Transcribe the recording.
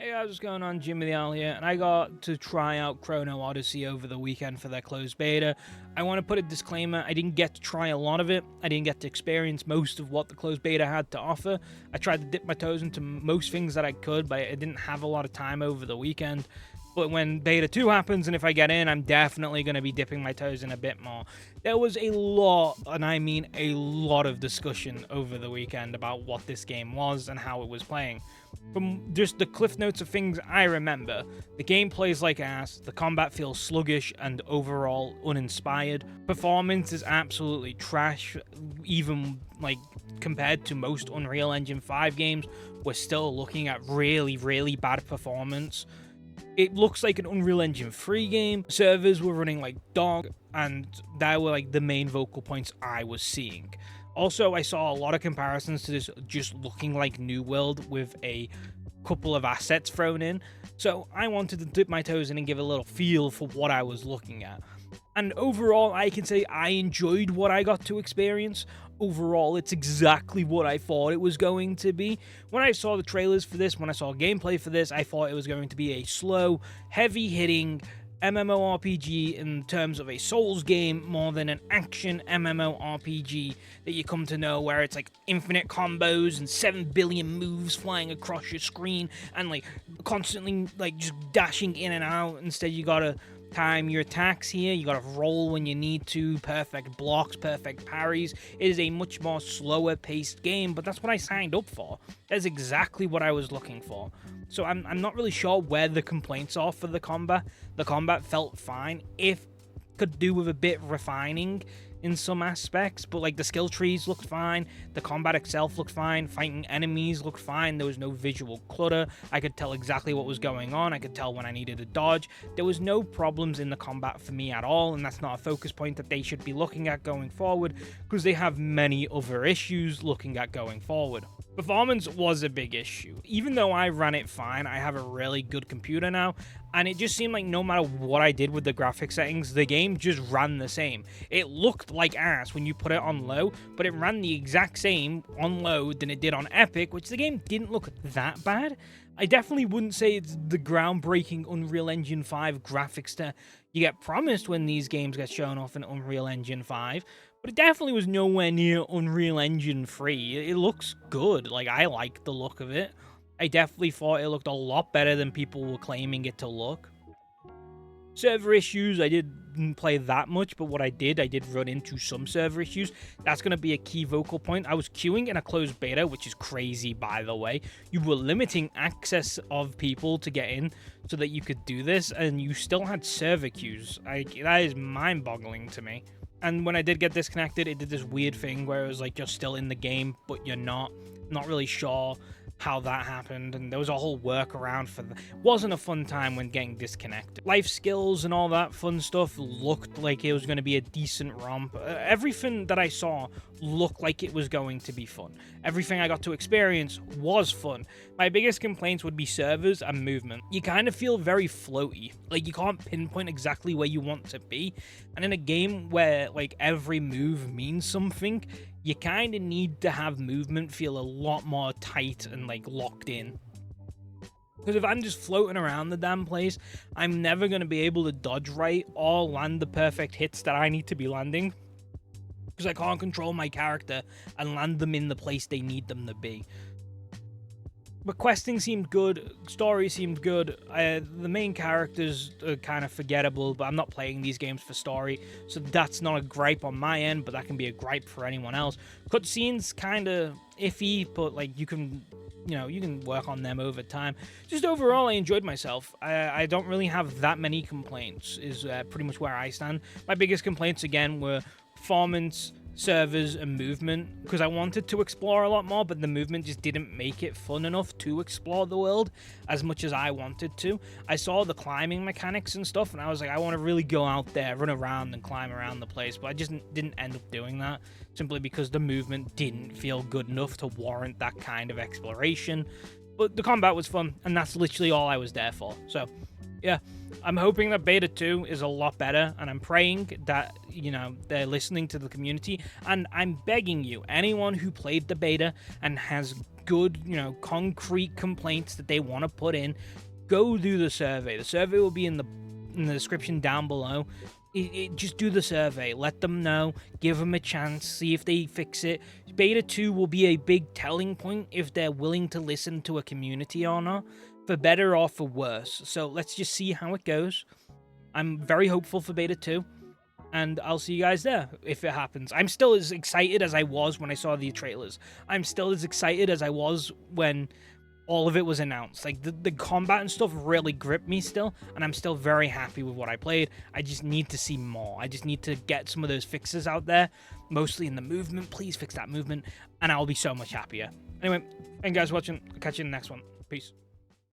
Hey guys, what's going on? Jimmy the Owl here, and I got to try out Chrono Odyssey over the weekend for their closed beta. I want to put a disclaimer, I didn't get to try a lot of it. I didn't get to experience most of what the closed beta had to offer. I tried to dip my toes into most things that I could, but I didn't have a lot of time over the weekend. But when Beta 2 happens, and if I get in, I'm definitely going to be dipping my toes in a bit more. There was a lot, and I mean a lot of discussion over the weekend about what this game was and how it was playing. From just the cliff notes of things I remember, the game plays like ass, the combat feels sluggish and overall uninspired, performance is absolutely trash, even like compared to most Unreal Engine 5 games, we're still looking at really bad performance. It looks like an Unreal Engine 3 game, servers were running like dog, and that were like the main vocal points I was seeing. Also, I saw a lot of comparisons to this just looking like New World with a couple of assets thrown in, so I wanted to dip my toes in and give a little feel for what I was looking at. And overall, I can say I enjoyed what I got to experience. Overall, it's exactly what I thought it was going to be. When I saw the trailers for this, when I saw gameplay for this, I thought it was going to be a slow, heavy-hitting MMORPG in terms of a Souls game more than an action MMORPG that you come to know, where it's like infinite combos and 7 billion moves flying across your screen and like constantly like just dashing in and out. Instead, you gotta time your attacks here, you gotta roll when you need to, perfect blocks, perfect parries. It is a much more slower paced game, but that's what I signed up for. That's exactly what I was looking for. So I'm not really sure where the complaints are for the combat. The combat felt fine, if could do with a bit refining in some aspects, but like the skill trees looked fine, the combat itself looked fine, fighting enemies looked fine, there was no visual clutter, I could tell exactly what was going on, I could tell when I needed to dodge. There was no problems in the combat for me at all, and that's not a focus point that they should be looking at going forward, because they have many other issues looking at going forward. Performance was a big issue. Even though I ran it fine, I have a really good computer now, and it just seemed like no matter what I did with the graphic settings, the game just ran the same. It looked like ass when you put it on low, but it ran the exact same on low than it did on epic, which the game didn't look that bad. I definitely wouldn't say it's the groundbreaking Unreal Engine 5 graphics that you get promised when these games get shown off in Unreal Engine 5, but it definitely was nowhere near Unreal Engine 3. It looks good. Like, I like the look of it. I definitely thought it looked a lot better than people were claiming it to look. Server issues, I didn't play that much, but what I did run into some server issues. That's going to be a key vocal point. I was queuing in a closed beta, which is crazy, by the way. You were limiting access of people to get in so that you could do this, and you still had server queues. That is mind-boggling to me. And when I did get disconnected, it did this weird thing where it was like you're still in the game, but you're not really sure how that happened, and there was a whole workaround for that. It wasn't a fun time when getting disconnected. Life skills and all that fun stuff looked like it was going to be a decent romp. Everything that I saw looked like it was going to be fun. Everything I got to experience was fun. My biggest complaints would be servers and movement. You kind of feel very floaty. Like, you can't pinpoint exactly where you want to be. And in a game where, like, every move means something, you kind of need to have movement feel a lot more tight and, like, locked in. Because if I'm just floating around the damn place, I'm never going to be able to dodge right or land the perfect hits that I need to be landing, because I can't control my character and land them in the place they need them to be. But questing seemed good, story seemed good, the main characters are kind of forgettable, but I'm not playing these games for story, so that's not a gripe on my end, but that can be a gripe for anyone else. Cutscenes kind of iffy, but like you can work on them over time. Just overall, I enjoyed myself. I don't really have that many complaints, is pretty much where I stand. My biggest complaints, again, were performance, servers, and movement, because I wanted to explore a lot more, but the movement just didn't make it fun enough to explore the world as much as I wanted to. I saw the climbing mechanics and stuff, and I was like, I want to really go out there, run around and climb around the place, but I just didn't end up doing that, simply because the movement didn't feel good enough to warrant that kind of exploration. But the combat was fun, and that's literally all I was there for. So yeah, I'm hoping that Beta 2 is a lot better, and I'm praying that, they're listening to the community, and I'm begging you, anyone who played the beta and has good, concrete complaints that they want to put in, go do the survey. The survey will be in the description down below. Just do the survey. Let them know. Give them a chance. See if they fix it. Beta 2 will be a big telling point if they're willing to listen to a community or not, for better or for worse. So let's just see how it goes. I'm very hopeful for Beta 2, and I'll see you guys there if it happens. I'm still as excited as I was when I saw the trailers. I'm still as excited as I was when all of it was announced. Like, the combat and stuff really gripped me still, and I'm still very happy with what I played. I just need to see more. I just need to get some of those fixes out there, mostly in the movement. Please fix that movement, and I'll be so much happier. Anyway, thank you guys for watching. I'll catch you in the next one. Peace.